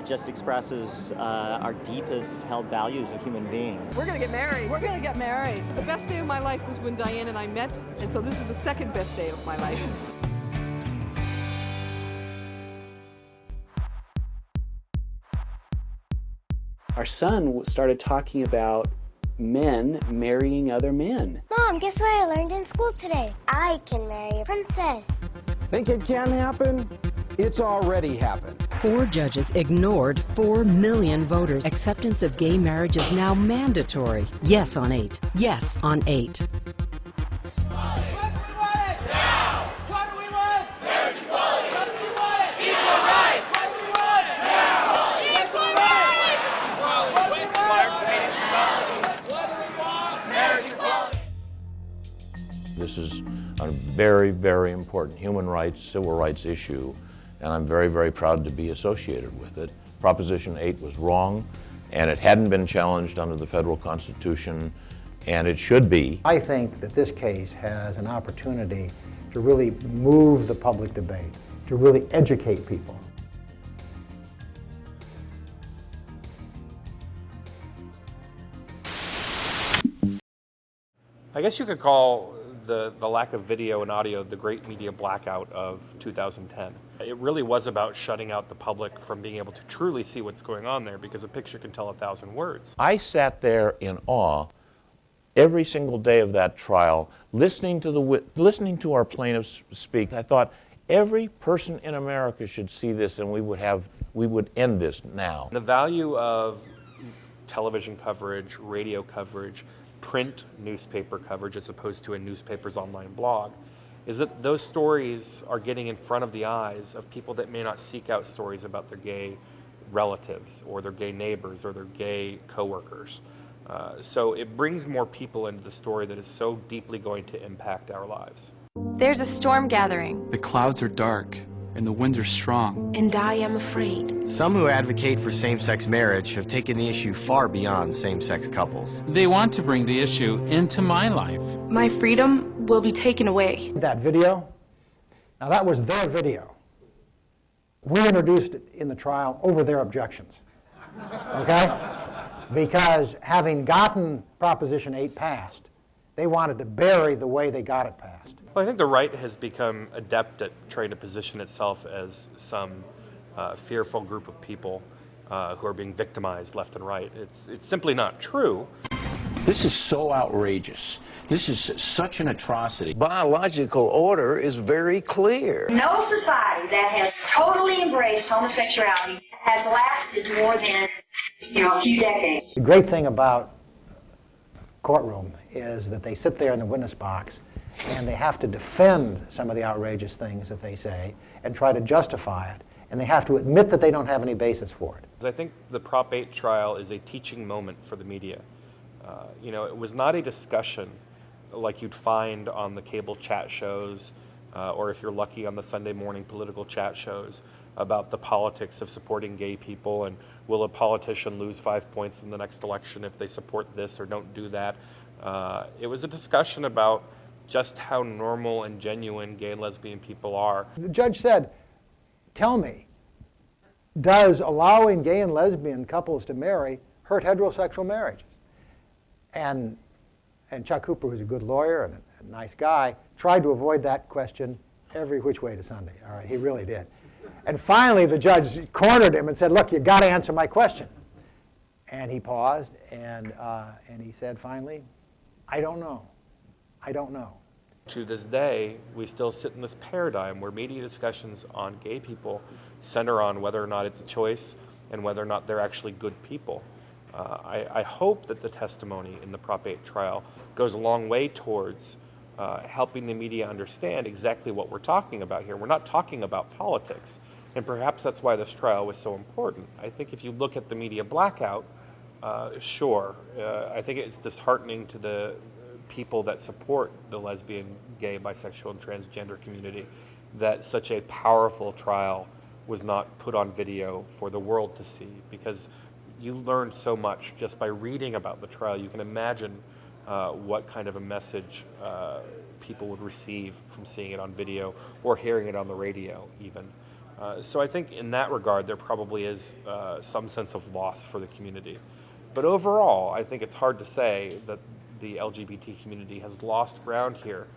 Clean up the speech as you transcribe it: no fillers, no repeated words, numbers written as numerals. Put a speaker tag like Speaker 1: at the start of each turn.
Speaker 1: just expresses our deepest held values of human being.
Speaker 2: We're gonna get married.
Speaker 3: We're gonna get married.
Speaker 2: The best day of my life was when Diane and I met, and so this is the second best day of my life.
Speaker 4: Our son started talking about men marrying other men.
Speaker 5: Mom, guess what I learned in school today? I can marry a princess.
Speaker 6: Think it can happen? It's already happened.
Speaker 7: 4 judges ignored 4 million voters. Acceptance of gay marriage is now mandatory. Yes on 8. Yes on 8.
Speaker 8: This is a very, very important human rights, civil rights issue, and I'm very, very proud to be associated with it. Proposition 8 was wrong, and it hadn't been challenged under the federal Constitution, and it should be.
Speaker 9: I think that this case has an opportunity to really move the public debate, to really educate people.
Speaker 10: I guess you could call the lack of video and audio the great media blackout of 2010. It really was about shutting out the public from being able to truly see what's going on there, because a picture can tell 1,000 words.
Speaker 8: I sat there in awe every single day of that trial, listening to our plaintiffs speak. I thought every person in America should see this, and we would end this now.
Speaker 10: The value of television coverage, radio coverage, print newspaper coverage as opposed to a newspaper's online blog is that those stories are getting in front of the eyes of people that may not seek out stories about their gay relatives or their gay neighbors or their gay coworkers. So it brings more people into the story that is so deeply going to impact our lives.
Speaker 11: There's a storm gathering.
Speaker 12: The clouds are dark and the winds are strong.
Speaker 11: And I am afraid.
Speaker 13: Some who advocate for same-sex marriage have taken the issue far beyond same-sex couples.
Speaker 12: They want to bring the issue into my life.
Speaker 11: My freedom will be taken away.
Speaker 9: That video, now that was their video. We introduced it in the trial over their objections, okay? Because having gotten Proposition 8 passed, they wanted to bury the way they got it passed.
Speaker 10: Well, I think the right has become adept at trying to position itself as some fearful group of people who are being victimized left and right. It's simply not true.
Speaker 14: This is so outrageous. This is such an atrocity.
Speaker 15: Biological order is very clear.
Speaker 16: No society that has totally embraced homosexuality has lasted more than, a few decades.
Speaker 9: The great thing about courtroom is that they sit there in the witness box and they have to defend some of the outrageous things that they say and try to justify it, and they have to admit that they don't have any basis for it.
Speaker 10: I think the Prop 8 trial is a teaching moment for the media. It was not a discussion like you'd find on the cable chat shows or if you're lucky on the Sunday morning political chat shows about the politics of supporting gay people and will a politician lose 5 points in the next election if they support this or don't do that. It was a discussion about just how normal and genuine gay and lesbian people are.
Speaker 9: The judge said, tell me, does allowing gay and lesbian couples to marry hurt heterosexual marriages? And Chuck Cooper, who's a good lawyer and a nice guy, tried to avoid that question every which way to Sunday. All right, he really did. And finally, the judge cornered him and said, look, you got to answer my question. And he paused, and he said finally, I don't know. I don't know.
Speaker 10: To this day, we still sit in this paradigm where media discussions on gay people center on whether or not it's a choice and whether or not they're actually good people. I hope that the testimony in the Prop 8 trial goes a long way towards helping the media understand exactly what we're talking about here. We're not talking about politics, and perhaps that's why this trial was so important. I think if you look at the media blackout, sure, I think it's disheartening to the people that support the lesbian, gay, bisexual, and transgender community that such a powerful trial was not put on video for the world to see, because you learned so much just by reading about the trial. You can imagine what kind of a message people would receive from seeing it on video or hearing it on the radio even. So I think in that regard, there probably is some sense of loss for the community. But overall, I think it's hard to say that the LGBT community has lost ground here.